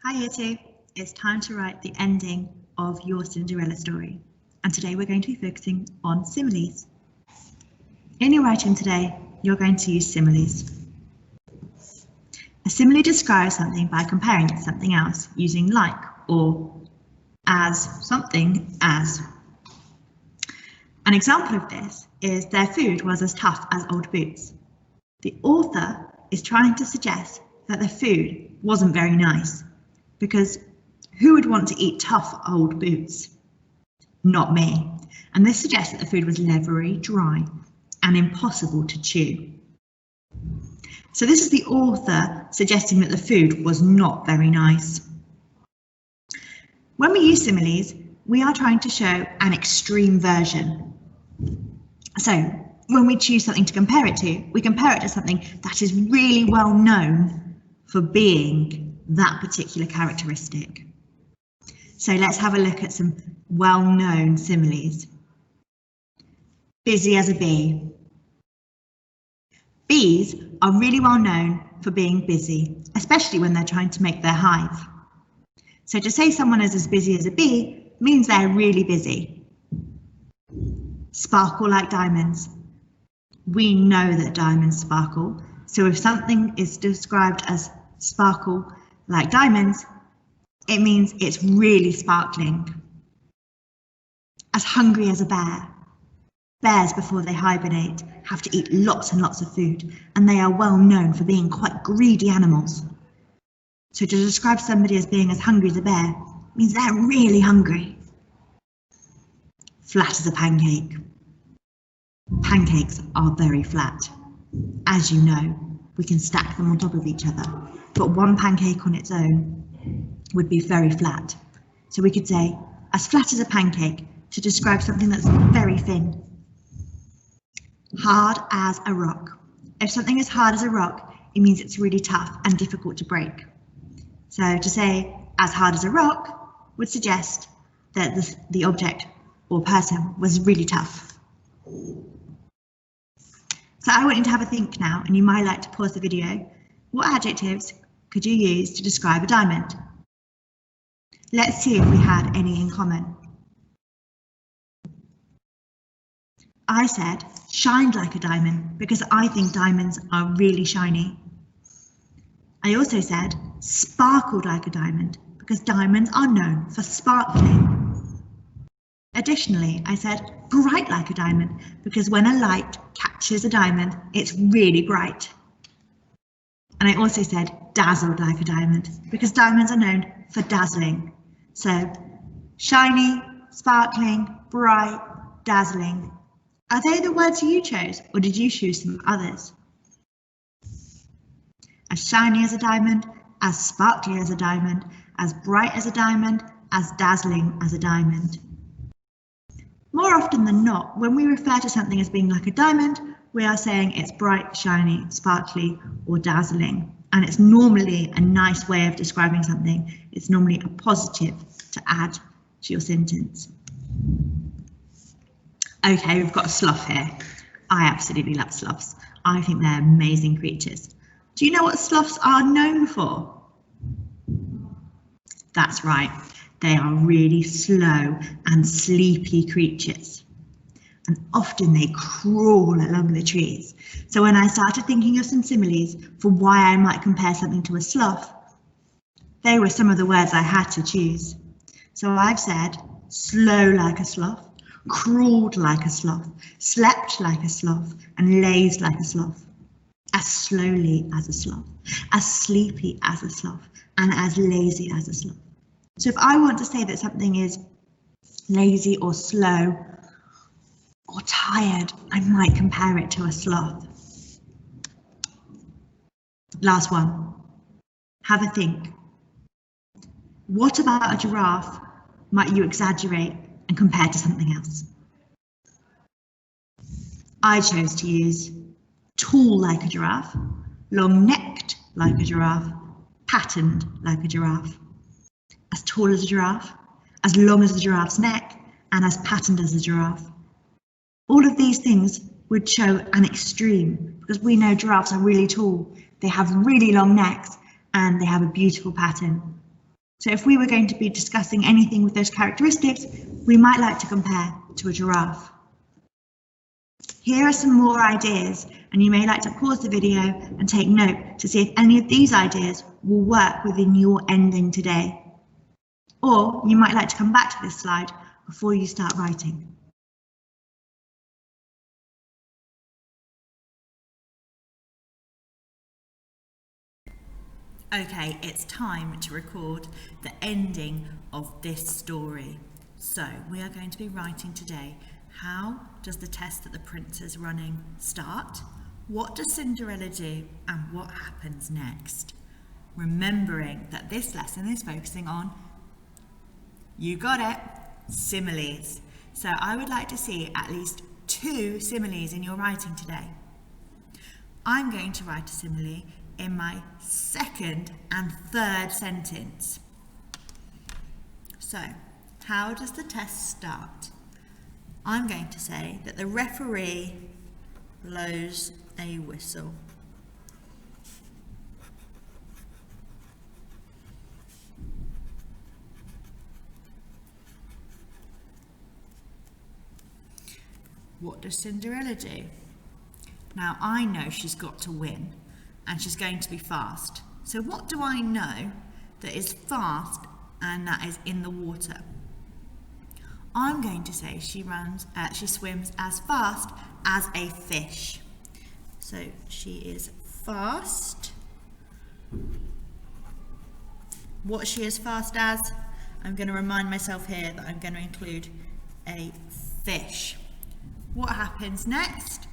Hi Year 2, it's time to write the ending of your Cinderella story, and today we're going to be focusing on similes. In your writing today, you're going to use similes. A simile describes something by comparing it to something else using like or as something as. An example of this is their food was as tough as old boots. The author is trying to suggest that the food wasn't very nice, because who would want to eat tough old boots? Not me. And this suggests that the food was leathery, dry, and impossible to chew. So this is the author suggesting that the food was not very nice. When we use similes, we are trying to show an extreme version. So when we choose something to compare it to, we compare it to something that is really well known for being that particular characteristic. So let's have a look at some well-known similes. Busy as a bee. Bees are really well known for being busy, especially when they're trying to make their hive. So to say someone is as busy as a bee means they're really busy. Sparkle like diamonds. We know that diamonds sparkle, so if something is described as sparkle like diamonds, it means it's really sparkling. As hungry as a bear. Bears, before they hibernate, have to eat lots and lots of food, and they are well known for being quite greedy animals. So to describe somebody as being as hungry as a bear means they're really hungry. Flat as a pancake. Pancakes are very flat. As you know, we can stack them on top of each other, but one pancake on its own would be very flat. So we could say as flat as a pancake to describe something that's very thin. Hard as a rock. If something is hard as a rock, it means it's really tough and difficult to break. So to say as hard as a rock would suggest that the object or person was really tough. So I want you to have a think now, and you might like to pause the video. What adjectives could you use to describe a diamond? Let's see if we had any in common. I said shined like a diamond because I think diamonds are really shiny. I also said sparkled like a diamond because diamonds are known for sparkling. Additionally, I said bright like a diamond because when a light catches a diamond, it's really bright. And I also said dazzled like a diamond because diamonds are known for dazzling. So shiny, sparkling, bright, dazzling. Are they the words you chose, or did you choose some others? As shiny as a diamond, as sparkly as a diamond, as bright as a diamond, as dazzling as a diamond. More often than not, when we refer to something as being like a diamond, we are saying it's bright, shiny, sparkly, or dazzling. And it's normally a nice way of describing something. It's normally a positive to add to your sentence. Okay, we've got a sloth here. I absolutely love sloths. I think they're amazing creatures. Do you know what sloths are known for? That's right. They are really slow and sleepy creatures, and often they crawl along the trees. So when I started thinking of some similes for why I might compare something to a sloth, they were some of the words I had to choose. So I've said slow like a sloth, crawled like a sloth, slept like a sloth, and lazed like a sloth. As slowly as a sloth, as sleepy as a sloth, and as lazy as a sloth. So if I want to say that something is lazy or slow or tired, I might compare it to a sloth. Last one. Have a think. What about a giraffe might you exaggerate and compare to something else? I chose to use tall like a giraffe, long-necked like a giraffe, patterned like a giraffe. As tall as a giraffe, as long as the giraffe's neck, and as patterned as a giraffe. All of these things would show an extreme, because we know giraffes are really tall, they have really long necks, and they have a beautiful pattern. So if we were going to be discussing anything with those characteristics, we might like to compare to a giraffe. Here are some more ideas, and you may like to pause the video and take note to see if any of these ideas will work within your ending today. Or you might like to come back to this slide before you start writing. Okay, it's time to record the ending of this story. So we are going to be writing today, how does the test that the prince is running start? What does Cinderella do and what happens next? Remembering that this lesson is focusing on, you got it, similes. So I would like to see at least 2 similes in your writing today. I'm going to write a simile in my second and third sentence. So, how does the test start? I'm going to say that the referee blows a whistle. What does Cinderella do? Now I know she's got to win and she's going to be fast. So what do I know that is fast and that is in the water? I'm going to say she swims as fast as a fish. So she is fast. What she is fast as? I'm going to remind myself here that I'm going to include a fish. What happens next?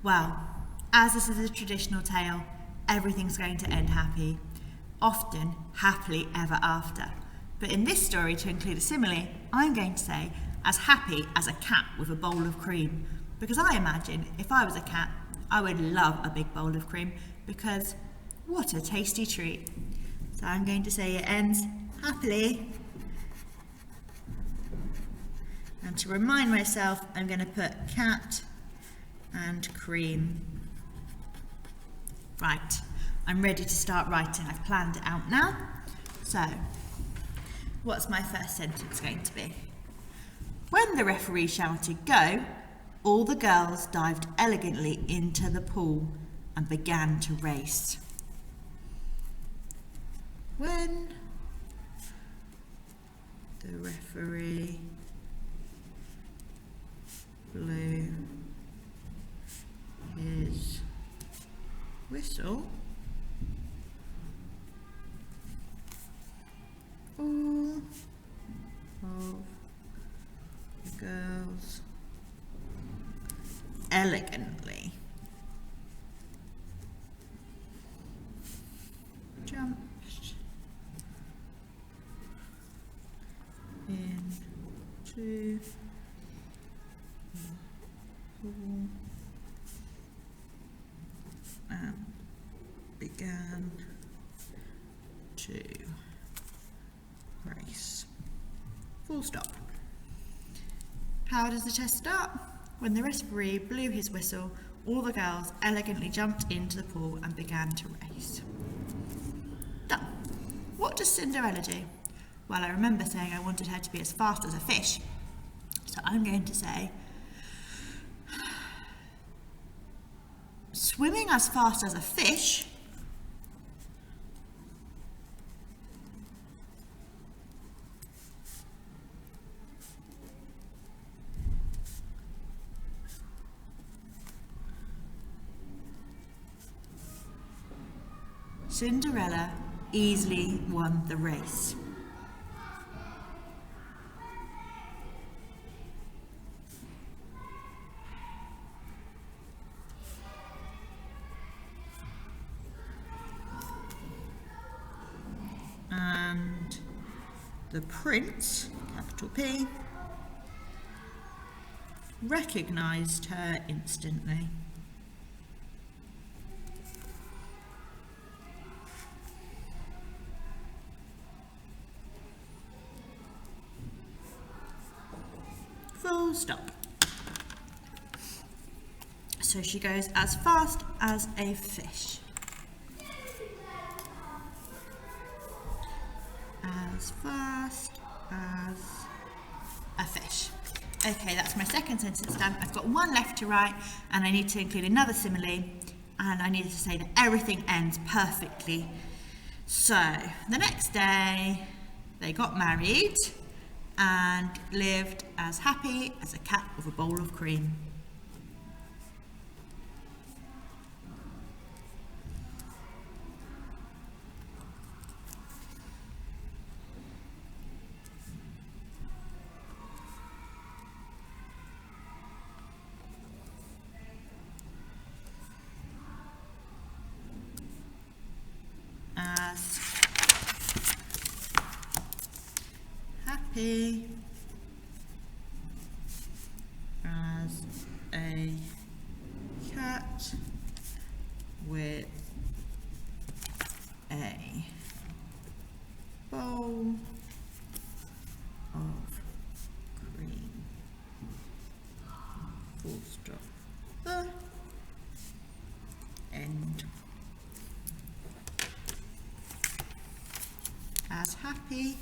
Well, as this is a traditional tale, everything's going to end happy, often happily ever after. But in this story, to include a simile, I'm going to say as happy as a cat with a bowl of cream, because I imagine if I was a cat, I would love a big bowl of cream, because what a tasty treat. So I'm going to say it ends happily. And to remind myself, I'm going to put cat and cream. Right, I'm ready to start writing. I've planned it out now. So, what's my first sentence going to be? When the referee shouted go, all the girls dived elegantly into the pool and began to race. When the referee blew his whistle, all of the girls elegantly jumped into the pool and began to race. Full stop. How does the test start? When the referee blew his whistle, all the girls elegantly jumped into the pool and began to race. Done. What does Cinderella do? Well, I remember saying I wanted her to be as fast as a fish. So I'm going to say, swimming as fast as a fish, Cinderella easily won the race. And the prince, capital P, recognised her instantly. Full stop. So she goes as fast as a fish. As as fast as a fish. Okay, that's my second sentence done. I've got one left to write, and I need to include another simile, and I needed to say that everything ends perfectly. So, the next day, they got married and lived as happy as a cat with a bowl of cream. As happy as a cat with a bowl of cream. Full stop. The end. As happy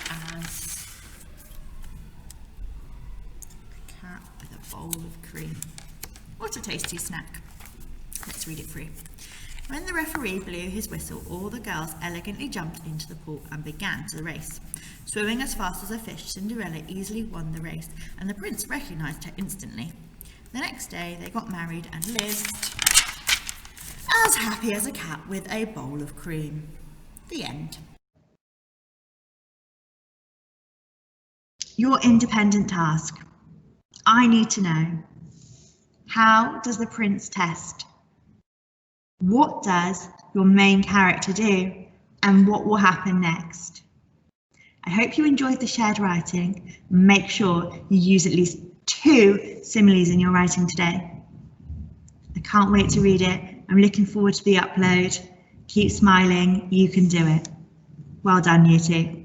as a cat with a bowl of cream. What a tasty snack. Let's read it through. When the referee blew his whistle, all the girls elegantly jumped into the pool and began the race. Swimming as fast as a fish, Cinderella easily won the race, and the prince recognised her instantly. The next day, they got married and lived as happy as a cat with a bowl of cream. The end. Your independent task. I need to know, how does the prince test? What does your main character do? And what will happen next? I hope you enjoyed the shared writing. Make sure you use at least 2 similes in your writing today. I can't wait to read it. I'm looking forward to the upload. Keep smiling, you can do it. Well done, you two.